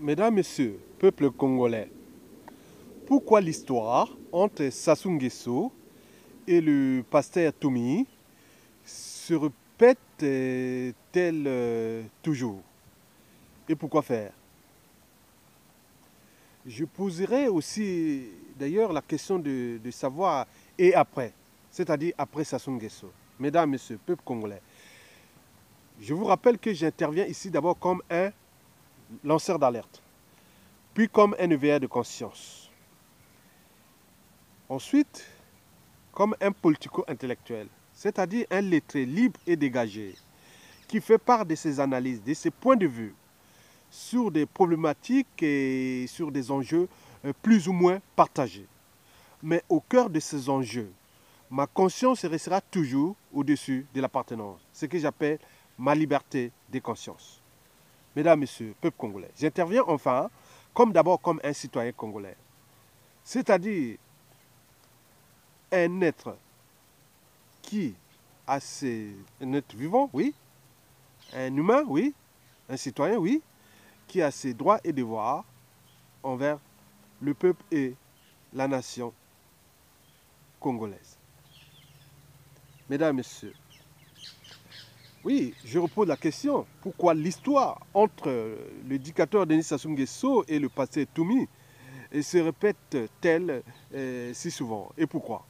Mesdames, Messieurs, peuple congolais, pourquoi l'histoire entre Sassou Nguesso et le pasteur Toumi se répète-t-elle toujours? Et pourquoi faire? Je poserai aussi d'ailleurs la question de savoir et après, c'est-à-dire après Sassou Nguesso. Mesdames, Messieurs, peuple congolais, je vous rappelle que j'interviens ici d'abord comme un lanceur d'alerte, puis comme un éveilleur de conscience. Ensuite, comme un politico-intellectuel, c'est-à-dire un lettré libre et dégagé, qui fait part de ses analyses, de ses points de vue sur des problématiques et sur des enjeux plus ou moins partagés. Mais au cœur de ces enjeux, ma conscience restera toujours au-dessus de l'appartenance, ce que j'appelle ma liberté de conscience. Mesdames, Messieurs, peuple congolais, j'interviens enfin d'abord comme un citoyen congolais, c'est-à-dire un être qui a un être vivant, oui, un humain, oui, un citoyen, oui, qui a ses droits et devoirs envers le peuple et la nation congolaise. Mesdames, Messieurs, oui, je repose la question, pourquoi l'histoire entre le dictateur Denis Sassou Nguesso et le pasteur Toumi se répète-t-elle si souvent? Et pourquoi?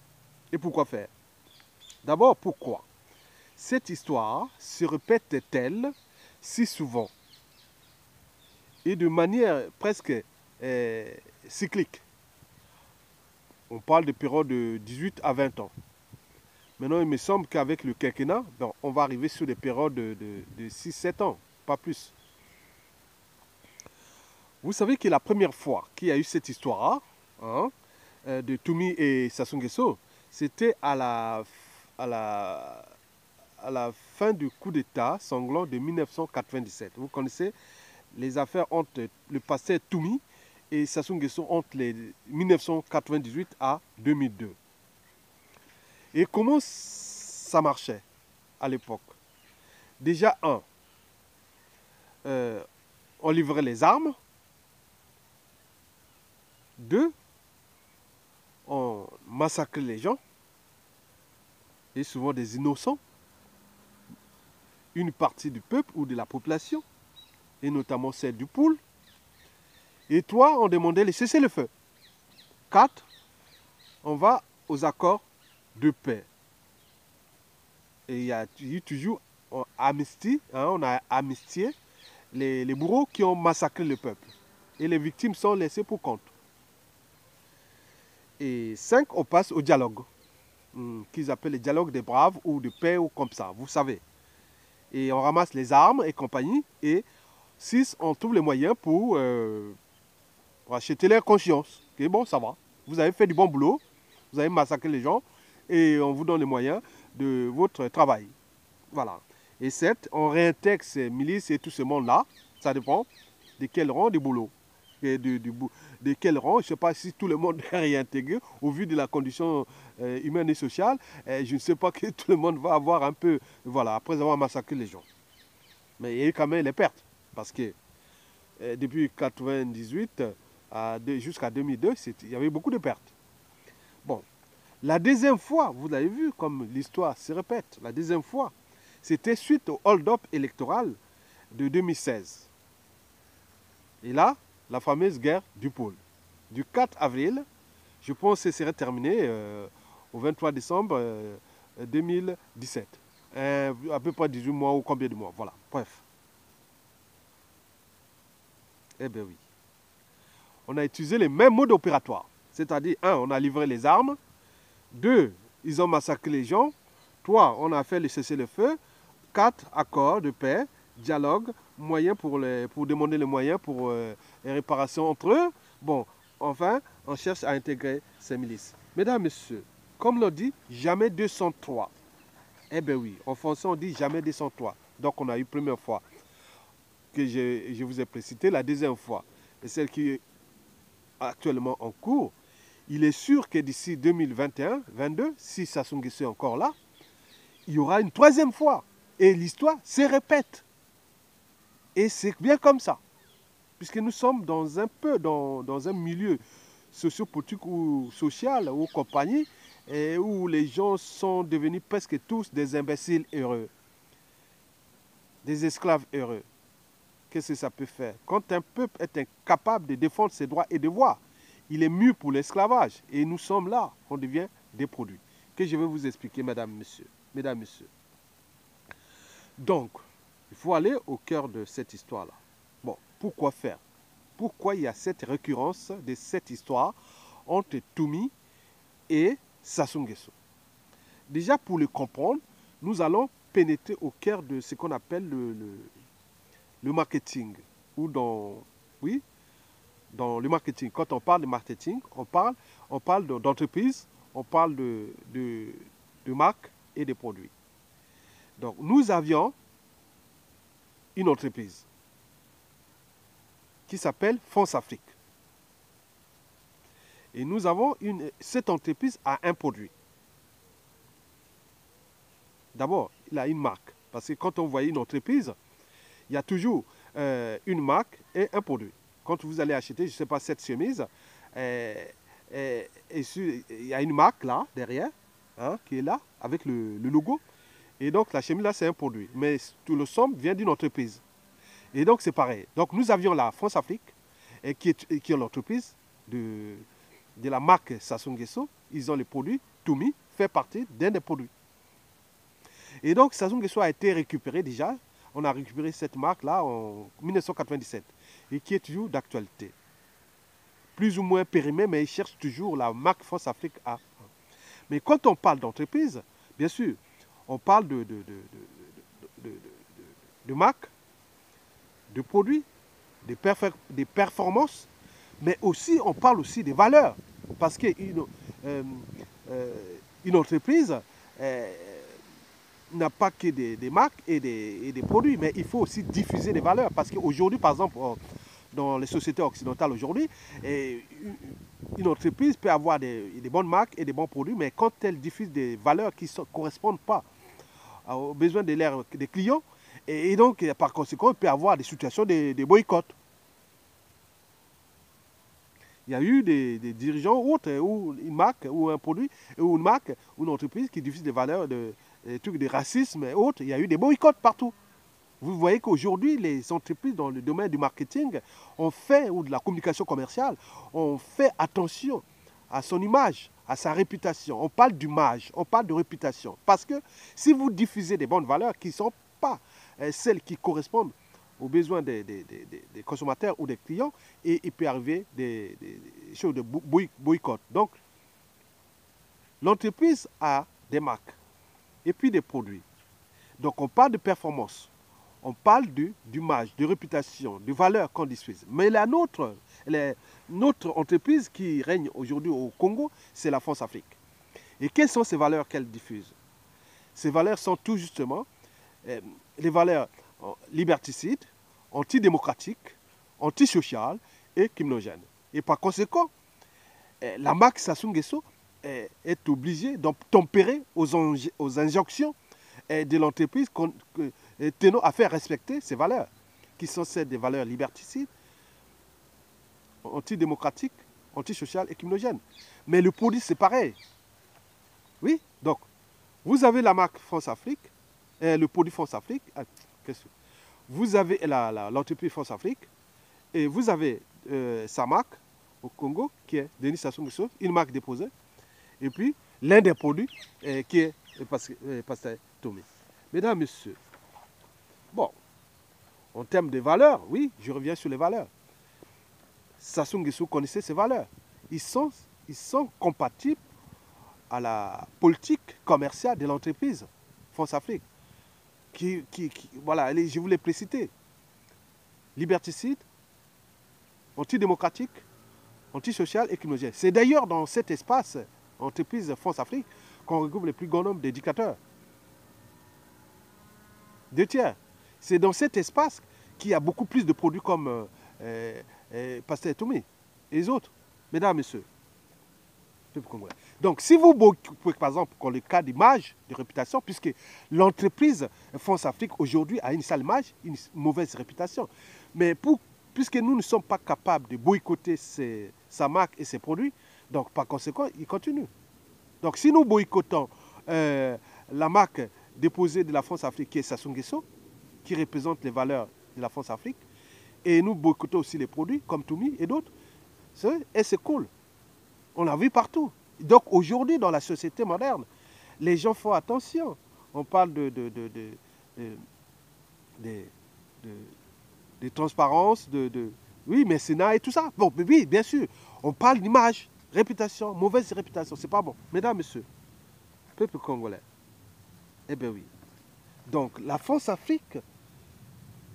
Et pourquoi faire? D'abord, pourquoi cette histoire se répète-t-elle si souvent et de manière presque cyclique? On parle de période de 18 à 20 ans. Maintenant, il me semble qu'avec le quinquennat, on va arriver sur des périodes de 6-7 ans, pas plus. Vous savez que la première fois qu'il y a eu cette histoire de Toumi et Sassou Nguesso, c'était à la fin du coup d'État sanglant de 1997. Vous connaissez les affaires entre le pasteur Toumi et Sassou Nguesso entre les 1998 à 2002. Et comment ça marchait à l'époque? Déjà, on livrait les armes. 2, on massacrait les gens, et souvent des innocents, une partie du peuple ou de la population, et notamment celle du Poul. Et 3, on demandait les cessez-le-feu. 4, on va aux accords de paix. Et il y a eu toujours amnistie, on a amnistié les bourreaux qui ont massacré le peuple. Et les victimes sont laissées pour compte. Et 5, on passe au dialogue, qu'ils appellent le dialogue des braves ou de paix ou comme ça, vous savez. Et on ramasse les armes et compagnie. Et 6, on trouve les moyens pour acheter leur conscience. Et bon, ça va. Vous avez fait du bon boulot, vous avez massacré les gens et on vous donne les moyens de votre travail. Voilà. Et 7, on réintègre ces milices et tout ce monde-là. Ça dépend de quel rang du boulot. Et de quel rang, je ne sais pas si tout le monde est réintégré au vu de la condition humaine et sociale. Je ne sais pas que tout le monde va avoir un peu, voilà, après avoir massacré les gens. Mais il y a eu quand même les pertes. Parce que depuis 1998 jusqu'à 2002, il y avait beaucoup de pertes. Bon, la deuxième fois, vous l'avez vu, comme l'histoire se répète, la deuxième fois, c'était suite au hold-up électoral de 2016. Et là, la fameuse guerre du pôle. Du 4 avril, je pense que ce serait terminé au 23 décembre 2017. À peu près 18 mois ou combien de mois, voilà, bref. Eh bien oui. On a utilisé les mêmes modes opératoires. C'est-à-dire, 1, on a livré les armes. 2, ils ont massacré les gens. 3, on a fait le cessez-le-feu. 4, accord de paix, dialogue, moyens pour demander les moyens pour les réparations entre eux. Bon, enfin, on cherche à intégrer ces milices. Mesdames, Messieurs, comme l'on dit, jamais 203. Eh bien oui, en français, on dit jamais 203. Donc, on a eu première fois que je vous ai précité, la deuxième fois, et celle qui est actuellement en cours. Il est sûr que d'ici 2021-22, si Sassou Nguesso est encore là, il y aura une troisième fois. Et l'histoire se répète. Et c'est bien comme ça. puisque nous sommes dans un peu dans un milieu sociopolitique ou social ou compagnie, et où les gens sont devenus presque tous des imbéciles heureux, des esclaves heureux. Qu'est-ce que ça peut faire? Quand un peuple est incapable de défendre ses droits et devoirs, il est mieux pour l'esclavage. Et nous sommes là, on devient des produits. Que je vais vous expliquer, mesdames, messieurs. Donc, il faut aller au cœur de cette histoire-là. Bon, pourquoi faire? Pourquoi il y a cette récurrence de cette histoire entre Toumi et Sassou Nguesso? Déjà, pour le comprendre, nous allons pénétrer au cœur de ce qu'on appelle le marketing. Ou oui, dans le marketing. Quand on parle de marketing, on parle d'entreprise, on parle de marques et de produits. Donc, nous avions une entreprise qui s'appelle France Afrique. Et nous avons cette entreprise a un produit. D'abord, il a une marque. Parce que quand on voit une entreprise, il y a toujours une marque et un produit. Quand vous allez acheter, je ne sais pas, cette chemise, il y a une marque là, derrière, hein, qui est là, avec le logo. Et donc, la chemise là, c'est un produit. Mais tout le somme vient d'une entreprise. Et donc, c'est pareil. Donc, nous avions la France Afrique, qui est l'entreprise de la marque Sassou Nguesso. Ils ont les produits. Toumi fait partie d'un des produits. Et donc, Sassou Nguesso a été récupéré déjà. On a récupéré cette marque-là en 1997 et qui est toujours d'actualité. Plus ou moins périmée, mais ils cherchent toujours la marque France Afrique A. Mais quand on parle d'entreprise, bien sûr, on parle de marque, de produits, des performances, mais aussi on parle aussi des valeurs. Parce qu'une entreprise n'a pas que des marques et des produits, mais il faut aussi diffuser des valeurs. Parce qu'aujourd'hui, par exemple, dans les sociétés occidentales aujourd'hui, une entreprise peut avoir des bonnes marques et des bons produits, mais quand elle diffuse des valeurs qui ne correspondent pas aux besoins des clients, et donc par conséquent, elle peut avoir des situations de boycott. Il y a eu des dirigeants autres, ou une marque, ou un produit, ou une marque, ou une entreprise qui diffuse des valeurs des trucs de racisme et autres. Il y a eu des boycotts partout. Vous voyez qu'aujourd'hui, les entreprises dans le domaine du marketing ont fait, ou de la communication commerciale, ont fait attention à son image, à sa réputation. On parle d'image, on parle de réputation. Parce que si vous diffusez des bonnes valeurs qui ne sont pas celles qui correspondent aux besoins des consommateurs ou des clients, et il peut arriver des choses de boycott. Donc, l'entreprise a des marques et puis des produits. Donc, on parle de performance. On parle d'image, de réputation, de valeur qu'on diffuse. Mais notre entreprise qui règne aujourd'hui au Congo, c'est la France Afrique. Et quelles sont ces valeurs qu'elle diffuse? Ces valeurs sont tout justement les valeurs liberticides, antidémocratiques, antisociales et criminogènes. Et par conséquent, la marque Sassou Nguesso est obligée d'obtempérer aux injonctions de l'entreprise tenant à faire respecter ces valeurs, qui sont celles des valeurs liberticides, antidémocratiques, antisociales et criminogènes. Mais le produit, c'est pareil. Oui, donc, vous avez la marque France Afrique, le produit France Afrique, vous avez l'entreprise France Afrique, et vous avez sa marque au Congo, qui est Denis Sassou Nguesso, une marque déposée, et puis l'un des produits qui est Pasteur Toumi. Mesdames, Messieurs, bon, en termes de valeurs, oui, je reviens sur les valeurs. Sassou Nguesso connaissait ces valeurs. Ils sont compatibles à la politique commerciale de l'entreprise France Afrique. Voilà, je vous l'ai précité. Liberticide, antidémocratique, antisocial et criminogène. C'est d'ailleurs dans cet espace, entreprise France Afrique, qu'on regroupe le plus grand nombre d'éducateurs. 2/3. C'est dans cet espace qu'il y a beaucoup plus de produits comme Pasteur Toumi et les autres. Mesdames, Messieurs, donc, si vous, par exemple, dans le cas d'image, de réputation, puisque l'entreprise France Afrique aujourd'hui a une sale image, une mauvaise réputation, mais pour puisque nous ne sommes pas capables de boycotter sa marque et ses produits, donc par conséquent, il continue. Donc si nous boycottons la marque déposée de la France-Afrique, qui est Sassou Nguesso, qui représente les valeurs de la France-Afrique, et nous boycottons aussi les produits comme Toumi et d'autres, et c'est cool. On l'a vu partout. Donc aujourd'hui, dans la société moderne, les gens font attention. On parle de transparence, oui, mécénat et tout ça. Bon, oui, bien sûr. On parle d'image, réputation, mauvaise réputation. C'est pas bon. Mesdames, messieurs, peuple congolais, eh bien oui. Donc la France-Afrique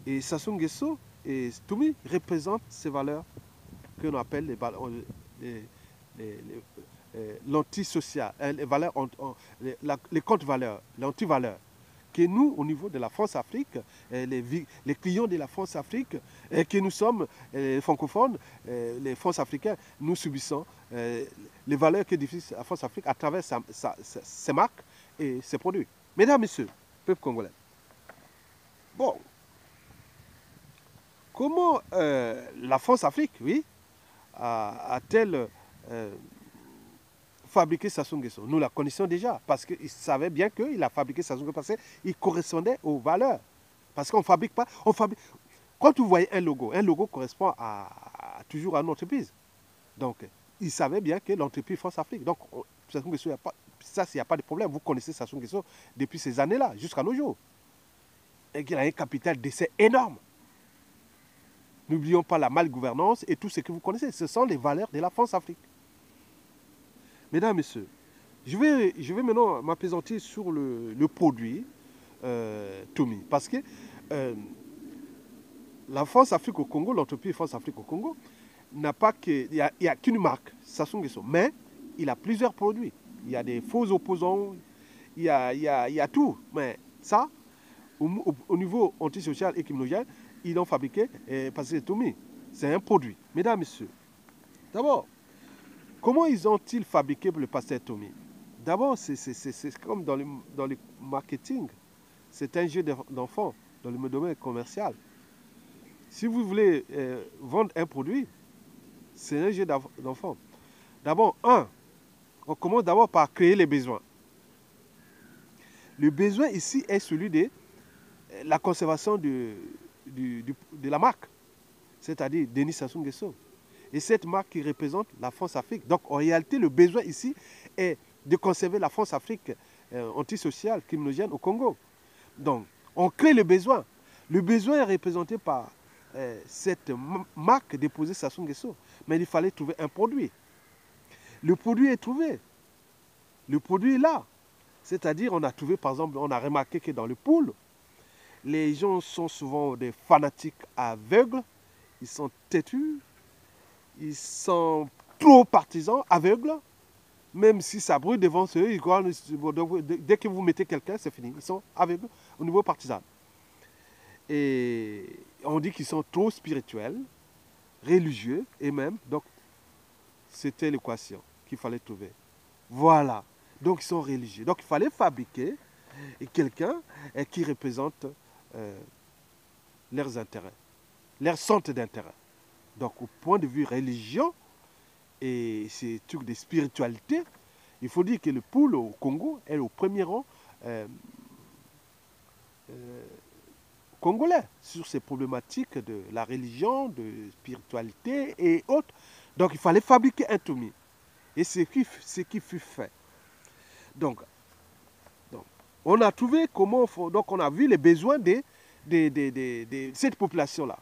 et Sassou Nguesso et Toumi représentent ces valeurs que l'on appelle l'antisocial, les valeurs, les contre-valeurs, l'anti-valeur, que nous, au niveau de la France-Afrique, les clients de la France-Afrique, que nous sommes les francophones, les France-Africains, nous subissons les valeurs que diffuse la France-Afrique à travers ses marques et ses produits. Mesdames, Messieurs, peuple congolais, bon, comment la France-Afrique, oui, a-t-elle fabriqué Sassou Nguesso? Nous la connaissons déjà, parce qu'il savait bien qu'il a fabriqué Sassou Nguesso, parce qu'il correspondait aux valeurs. Parce qu'on ne fabrique pas... Quand vous voyez un logo correspond toujours à une entreprise. Donc, il savait bien que l'entreprise France-Afrique. Donc, Sassou Nguesso, ça, il n'y a pas de problème. Vous connaissez Sassou Nguesso depuis ces années-là, jusqu'à nos jours. Et qu'il a un capital d'essai énorme. N'oublions pas la malgouvernance et tout ce que vous connaissez. Ce sont les valeurs de la France-Afrique. Mesdames, Messieurs, je vais maintenant m'appesantir sur le produit Toumi. Parce que la France-Afrique au Congo, l'entreprise France-Afrique au Congo, n'a pas que... Il n'y a qu'une marque, Sassou Nguesso. Mais il a plusieurs produits. Il y a des faux opposants, il y a tout. Mais ça, au niveau antisocial et criminogène, ils l'ont fabriqué parce que c'est Toumi. C'est un produit. Mesdames, Messieurs, d'abord, comment ils ont-ils fabriqué le pasteur Toumi? D'abord, c'est comme dans le marketing. C'est un jeu d'enfant dans le domaine commercial. Si vous voulez vendre un produit, c'est un jeu d'enfant. D'abord, on commence d'abord par créer les besoins. Le besoin ici est celui de la conservation de la marque, c'est-à-dire Denis Sassou Nguesso. Et cette marque qui représente la France-Afrique. Donc, en réalité, le besoin ici est de conserver la France-Afrique antisociale, criminogène au Congo. Donc, on crée le besoin. Le besoin est représenté par cette marque déposée Sassou Nguesso. Mais il fallait trouver un produit. Le produit est trouvé. Le produit est là. C'est-à-dire, on a trouvé, par exemple, on a remarqué que dans le pool, les gens sont souvent des fanatiques aveugles. Ils sont têtus. Ils sont trop partisans, aveugles. Même si ça brûle devant eux, dès que vous mettez quelqu'un, c'est fini. Ils sont aveugles au niveau partisan. Et on dit qu'ils sont trop spirituels, religieux, et même. Donc, c'était l'équation qu'il fallait trouver. Voilà. Donc, ils sont religieux. Donc, il fallait fabriquer quelqu'un qui représente leurs intérêts, leur centre d'intérêt. Donc, au point de vue religion et ces trucs de spiritualité, il faut dire que le poule au Congo est au premier rang congolais sur ces problématiques de la religion, de spiritualité et autres. Donc, il fallait fabriquer un Toumi. Et ce qui fut fait. Donc, on a trouvé comment... Donc, on a vu les besoins de cette population-là.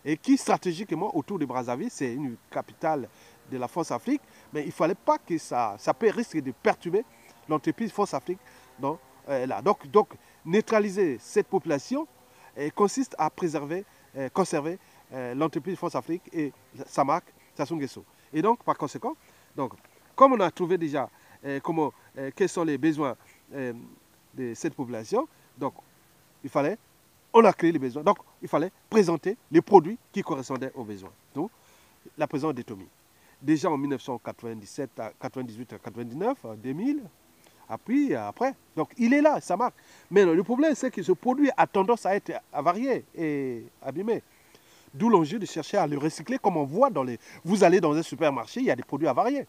Et qui, stratégiquement, autour de Brazzaville, c'est une capitale de la France-Afrique, mais il ne fallait pas que ça risque de perturber l'entreprise France-Afrique là. Donc, neutraliser cette population consiste à conserver l'entreprise France-Afrique et sa marque, Sassou Nguesso. Et donc, par conséquent, comme on a trouvé déjà quels sont les besoins de cette population, donc, on a créé les besoins. Donc, il fallait présenter les produits qui correspondaient aux besoins. Donc, la présence de Toumi. Déjà en 1997, 98, 99, 2000, après. Donc, il est là, ça marque. Mais le problème, c'est que ce produit a tendance à être avarié et abîmé. D'où l'enjeu de chercher à le recycler comme on voit dans les... Vous allez dans un supermarché, il y a des produits avariés.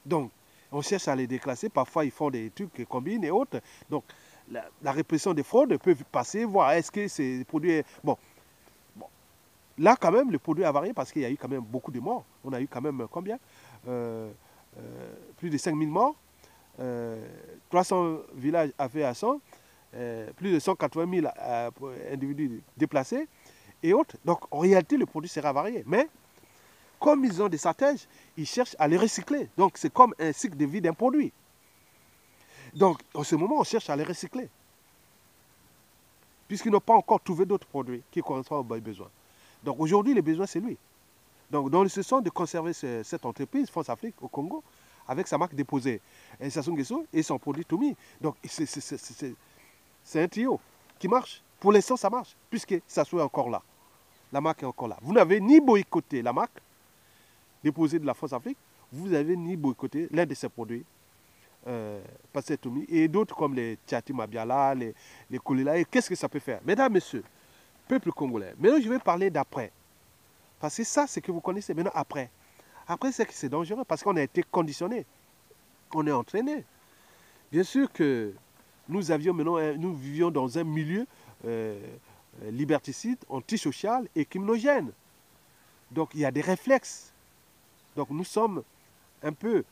Donc, on cherche à les déclasser. Parfois, ils font des trucs qui combinent et autres. Donc, la répression des fraudes peut passer, voir est-ce que ces produits... Bon, là, quand même, le produit avarié, parce qu'il y a eu quand même beaucoup de morts. On a eu quand même combien plus de 5000 morts. 300 villages avaient à 100. Plus de 180 000 individus déplacés et autres. Donc, en réalité, le produit sera varié. Mais, comme ils ont des stratèges, ils cherchent à les recycler. Donc, c'est comme un cycle de vie d'un produit. Donc, en ce moment, on cherche à les recycler. Puisqu'ils n'ont pas encore trouvé d'autres produits qui correspondent aux besoins. Donc, aujourd'hui, le besoin, c'est lui. Donc, dans ce sens de conserver cette entreprise, France Afrique, au Congo, avec sa marque déposée, Sassou Nguesso, et son produit Toumi. Donc, c'est un trio qui marche. Pour l'instant, ça marche, puisque Sassou est encore là. La marque est encore là. Vous n'avez ni boycotté la marque déposée de la France Afrique, vous n'avez ni boycotté l'un de ses produits, Pasteur Toumi, et d'autres comme les Tchati Mabiala, les Kolila. Et qu'est-ce que ça peut faire? Mesdames, messieurs, peuple congolais, maintenant je vais parler d'après. Parce que ça, c'est que vous connaissez. Maintenant, après. Après, c'est que c'est dangereux parce qu'on a été conditionné. On est entraîné. Bien sûr que nous vivions dans un milieu liberticide, antisocial et criminogène. Donc, il y a des réflexes. Donc, nous sommes un peu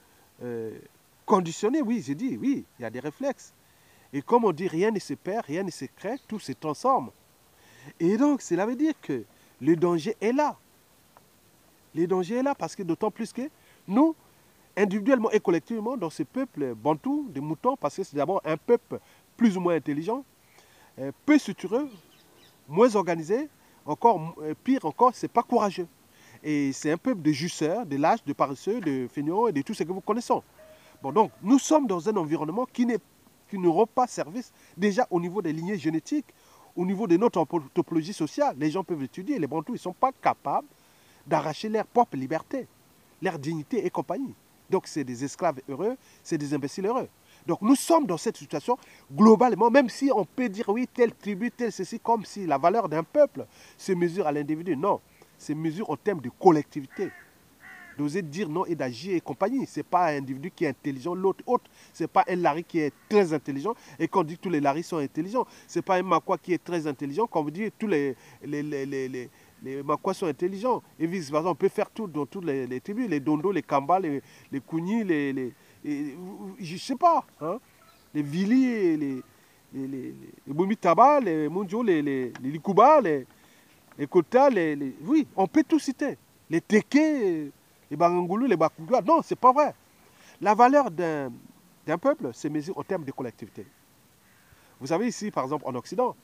conditionnés. Oui, j'ai dit, oui, il y a des réflexes. Et comme on dit, rien ne se perd, rien ne se crée, tout se transforme. Et donc, cela veut dire que le danger est là. Le danger est là parce que d'autant plus que nous, individuellement et collectivement, dans ce peuple bantou, des moutons, parce que c'est d'abord un peuple plus ou moins intelligent, peu structureux, moins organisé, encore pire encore, c'est pas courageux. Et c'est un peuple de jusseurs, de lâches, de paresseux, de feignants et de tout ce que vous connaissez. Bon, donc, nous sommes dans un environnement qui ne rend pas service déjà au niveau des lignées génétiques, au niveau de notre topologie sociale. Les gens peuvent étudier, les bantous, ils ne sont pas capables d'arracher leur propre liberté, leur dignité et compagnie. Donc c'est des esclaves heureux, c'est des imbéciles heureux. Donc nous sommes dans cette situation globalement, même si on peut dire oui, telle tribu, tel ceci, comme si la valeur d'un peuple se mesure à l'individu. Non, c'est mesure en termes de collectivité. D'oser dire non et d'agir et compagnie. Ce n'est pas un individu qui est intelligent, l'autre autre. Ce n'est pas un Larry qui est très intelligent et qu'on dit que tous les Larry sont intelligents. Ce n'est pas un Makwa qui est très intelligent, qu'on vous dit que tous les Makwa sont intelligents. Et vice-versa, on peut faire tout dans toutes les tribus, les Dondo, les Kamba, les Kouni, je ne sais pas, hein, les Vili, les Bumitaba, les Munjo, les Likuba, les Kota, oui, on peut tout citer. Les Teke, les Bangangoulou, les Bakougoua. Non, ce n'est pas vrai. La valeur d'un peuple se mesure en termes de collectivité. Vous savez, ici, par exemple, en Occident,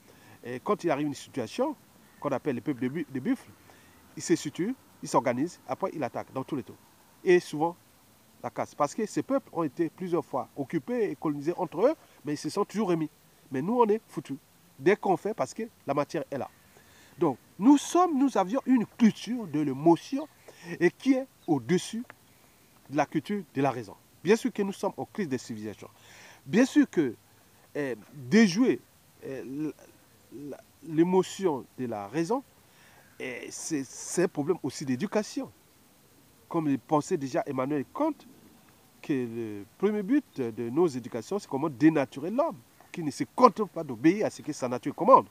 quand il arrive une situation qu'on appelle le peuple de buffles, il se situe, il s'organise, après il attaque dans tous les tours. Et souvent, la casse. Parce que ces peuples ont été plusieurs fois occupés et colonisés entre eux, mais ils se sont toujours remis. Mais nous, on est foutus. Dès qu'on fait, parce que la matière est là. Donc, nous avions une culture de l'émotion et qui est au-dessus de la culture de la raison. Bien sûr que nous sommes en crise de civilisation. Bien sûr que déjouer l'émotion de la raison, c'est un problème aussi d'éducation. Comme le pensait déjà Emmanuel Kant, que le premier but de nos éducations, c'est comment dénaturer l'homme, qui ne se contente pas d'obéir à ce que sa nature commande.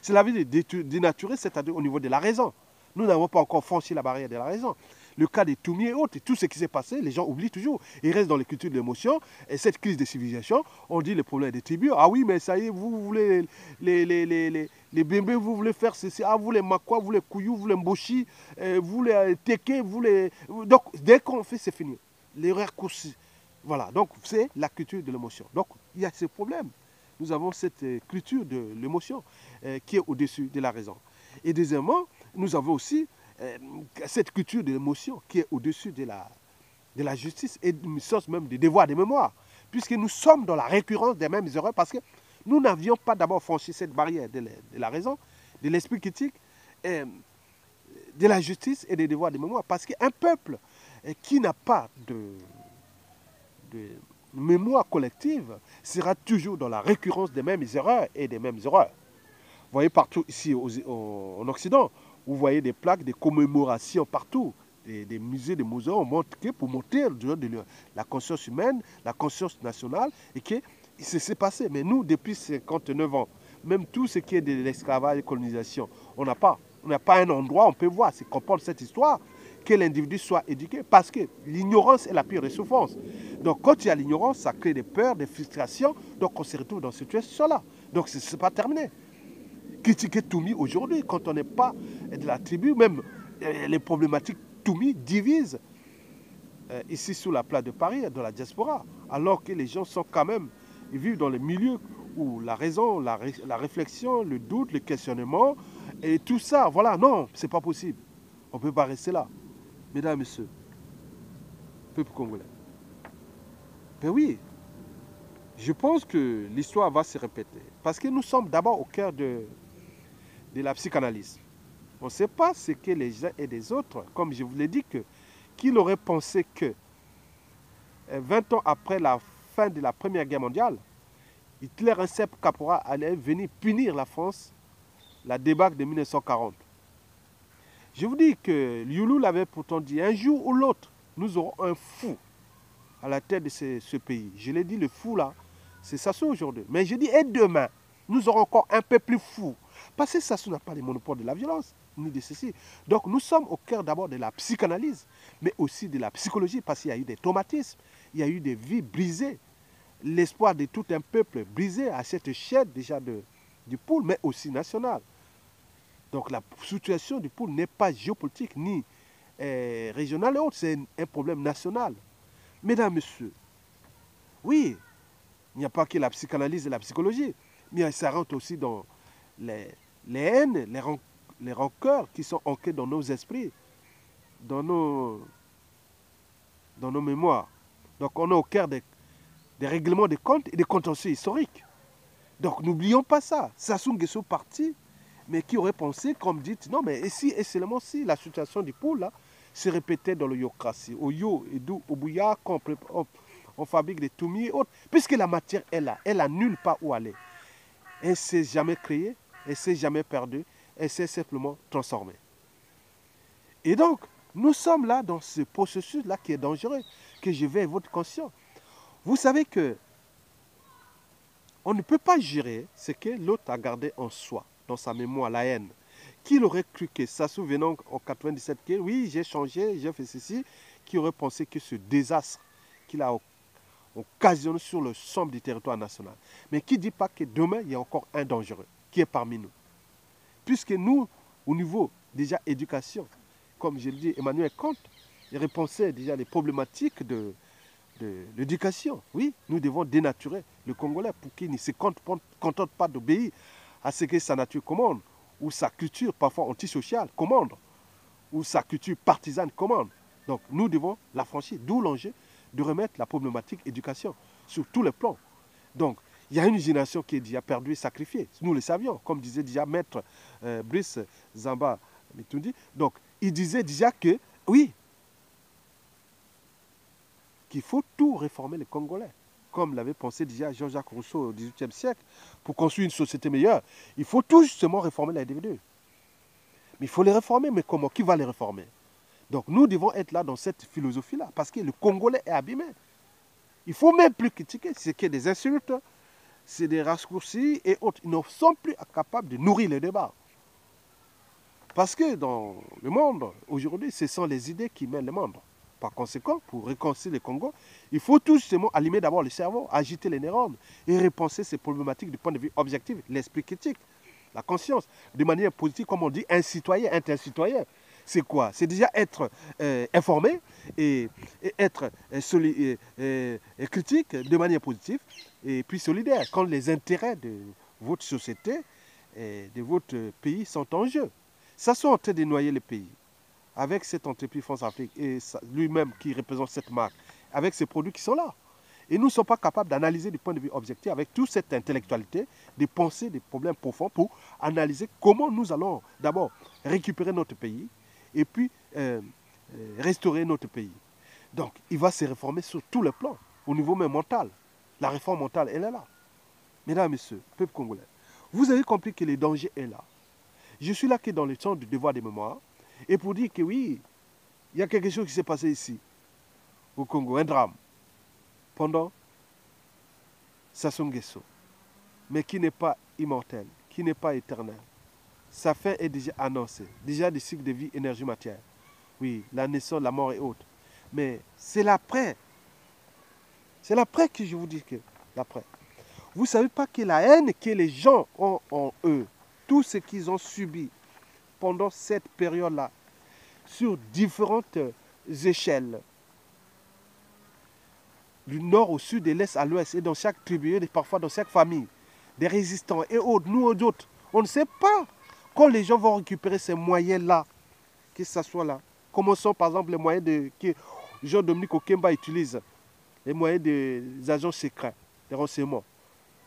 Cela veut dire dénaturer, c'est-à-dire au niveau de la raison. Nous n'avons pas encore franchi la barrière de la raison. Le cas des Toumi et autres, tout ce qui s'est passé, les gens oublient toujours. Ils restent dans les cultures de l'émotion. Et cette crise de civilisation, on dit le problème des tribus. Ah oui, mais ça y est, vous voulez les Bembé, vous voulez faire ceci. Ah, vous les Makwa, vous les Kouyou, vous les Mboshi, vous les Teke, vous les... Donc, dès qu'on fait, c'est fini. L'erreur course. Voilà, donc c'est la culture de l'émotion. Donc, il y a ce problème. Nous avons cette culture de l'émotion qui est au-dessus de la raison. Et deuxièmement, nous avons aussi cette culture de l'émotion qui est au-dessus de la justice et du sens même des devoirs de mémoire. Puisque nous sommes dans la récurrence des mêmes erreurs parce que nous n'avions pas d'abord franchi cette barrière de la raison, de l'esprit critique, de la justice et des devoirs de mémoire. Parce qu'un peuple qui n'a pas de mémoire collective sera toujours dans la récurrence des mêmes erreurs et des mêmes erreurs. Vous voyez partout ici en Occident, Vous voyez des plaques, des commémorations partout. Des musées, des muséums montrent pour monter la conscience humaine, la conscience nationale, et que c'est passé. Mais nous, depuis 59 ans, même tout ce qui est de l'esclavage et colonisation, on n'a pas. On n'a pas un endroit où on peut voir, c'est comprendre cette histoire, que l'individu soit éduqué, parce que l'ignorance est la pire des souffrances. Donc quand il y a l'ignorance, ça crée des peurs, des frustrations, donc on se retrouve dans cette situation-là. Donc ce n'est pas terminé. Critiquer Toumi aujourd'hui, quand on n'est pas de la tribu, même les problématiques Toumi divisent ici sous la place de Paris, dans la diaspora, alors que les gens sont quand même, ils vivent dans les milieux où la raison, la réflexion, le doute, le questionnement, et tout ça, voilà, non, c'est pas possible. On ne peut pas rester là. Mesdames et messieurs, peuple congolais. Ben oui, je pense que l'histoire va se répéter. Parce que nous sommes d'abord au cœur de la psychanalyse. On ne sait pas ce que les uns et les autres, comme je vous l'ai dit, qu'il aurait pensé que 20 ans après la fin de la Première Guerre mondiale, Hitler, un simple caporal, allait venir punir la France, la débâcle de 1940. Je vous dis que Liulu l'avait pourtant dit, un jour ou l'autre, nous aurons un fou à la tête de ce pays. Je l'ai dit, le fou là, c'est Sassou aujourd'hui. Mais je dis, et demain, nous aurons encore un peu plus fou. Parce que Sassou n'a pas les monopoles de la violence, ni de ceci. Donc nous sommes au cœur d'abord de la psychanalyse, mais aussi de la psychologie, parce qu'il y a eu des traumatismes, il y a eu des vies brisées, l'espoir de tout un peuple brisé à cette chaîne déjà du pôle, mais aussi national. Donc la situation du pôle n'est pas géopolitique, ni régionale et autre, c'est un problème national. Mesdames, Messieurs, oui, il n'y a pas que la psychanalyse et la psychologie, mais ça rentre aussi dans les haines, les rancœurs qui sont ancrées dans nos esprits, dans nos mémoires. Donc on est au cœur des règlements de comptes et des contentieux historiques. Donc n'oublions pas ça. Sassou Nguesso parti, mais qui aurait pensé, comme dit, non mais et seulement si la situation du pôle là se répétait dans le yokratie, au yo, et d'où, au bouillard, on fabrique des toumis et autres, puisque la matière est là, elle n'a nulle part où aller. Elle ne s'est jamais créée, elle ne s'est jamais perdue, elle s'est simplement transformée. Et donc, nous sommes là dans ce processus-là qui est dangereux, que je vais votre conscience. Vous savez que on ne peut pas gérer ce que l'autre a gardé en soi, dans sa mémoire, la haine. Qui aurait cru que Sassou venant en 97, que oui, j'ai changé, j'ai fait ceci, qui aurait pensé que ce désastre qu'il a occasionné sur le sombre du territoire national. Mais qui ne dit pas que demain, il y a encore un dangereux qui est parmi nous. Puisque nous, au niveau déjà éducation, comme je le dis, Emmanuel Kant, il repensait déjà les problématiques de l'éducation. Oui, nous devons dénaturer le Congolais pour qu'il ne se contente pas d'obéir à ce que sa nature commande, ou sa culture parfois antisociale commande, ou sa culture partisane commande. Donc nous devons l'affranchir, d'où l'enjeu de remettre la problématique éducation sur tous les plans. Donc il y a une génération qui est déjà perdue et sacrifiée, nous le savions, comme disait déjà Maître Brice Zamba Mitundi. Donc il disait déjà que, oui, qu'il faut tout réformer les Congolais, comme l'avait pensé déjà Jean-Jacques Rousseau au XVIIIe siècle, pour construire une société meilleure. Il faut tout justement réformer l'individu. Mais il faut les réformer, mais comment? Qui va les réformer? Donc nous devons être là dans cette philosophie-là, parce que le Congolais est abîmé. Il ne faut même plus critiquer, c'est que des insultes, c'est des raccourcis et autres. Ils ne sont plus capables de nourrir le débat. Parce que dans le monde, aujourd'hui, ce sont les idées qui mènent le monde. Par conséquent, pour réconcilier le Congo, il faut tout justement allumer d'abord le cerveau, agiter les neurones et repenser ces problématiques du point de vue objectif, l'esprit critique, la conscience, de manière positive, comme on dit, un citoyen, un citoyen. C'est quoi? C'est déjà être informé et être critique de manière positive et puis solidaire quand les intérêts de votre société et de votre pays sont en jeu. Ça sont en train de noyer le pays. Avec cette entreprise France-Afrique et lui-même qui représente cette marque, avec ces produits qui sont là. Et nous ne sommes pas capables d'analyser du point de vue objectif, avec toute cette intellectualité, de penser des problèmes profonds pour analyser comment nous allons d'abord récupérer notre pays et puis restaurer notre pays. Donc, il va se réformer sur tous les plans, au niveau même mental. La réforme mentale, elle est là. Mesdames et messieurs, peuple congolais, vous avez compris que le danger est là. Je suis là que dans le sens du devoir de mémoire et pour dire que oui, il y a quelque chose qui s'est passé ici, au Congo, un drame, pendant Sassou Nguesso, mais qui n'est pas immortel, qui n'est pas éternel. Sa fin est déjà annoncée, déjà des cycles de vie, énergie, matière. Oui, la naissance, la mort et autres. Mais c'est l'après. C'est l'après que je vous dis que l'après. Vous ne savez pas que la haine que les gens ont en eux, tout ce qu'ils ont subi pendant cette période-là, sur différentes échelles, du nord au sud, de l'est à l'ouest, et dans chaque tribu, et parfois dans chaque famille, des résistants et autres, nous et d'autres, on ne sait pas quand les gens vont récupérer ces moyens-là, que ce soit là. Commençons par exemple les moyens que Jean-Dominique Okemba utilise, les moyens des agents secrets, des renseignements,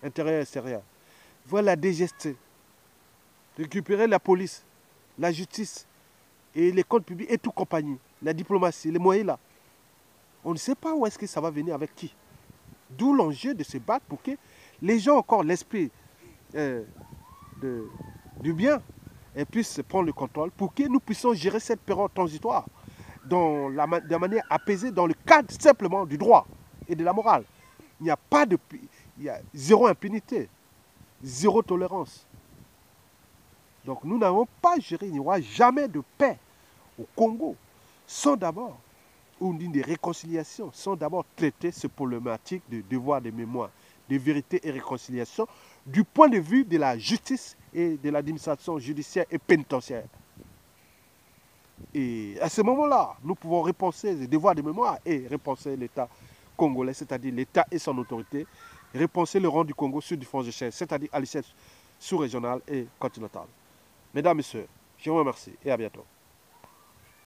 intérieurs et extérieurs. Voilà la DGST, récupérer la police, la justice et les comptes publics et tout compagnie, la diplomatie, les moyens là. On ne sait pas où est-ce que ça va venir avec qui. D'où l'enjeu de se battre pour que les gens encore l'esprit du bien et puissent prendre le contrôle pour que nous puissions gérer cette période transitoire de manière apaisée dans le cadre simplement du droit et de la morale. Il y a zéro impunité, zéro tolérance. Donc nous n'avons pas géré, il n'y aura jamais de paix au Congo sans d'abord, ou d'une réconciliation, sans d'abord traiter ce problématique de devoir de mémoire, de vérité et réconciliation du point de vue de la justice et de l'administration judiciaire et pénitentiaire. Et à ce moment-là, nous pouvons repenser les devoirs de mémoire et repenser l'État congolais, c'est-à-dire l'État et son autorité, repenser le rang du Congo sur différentes échelles, c'est-à-dire à l'échelle sous-régionale et continentale. Mesdames, Messieurs, je vous remercie et à bientôt.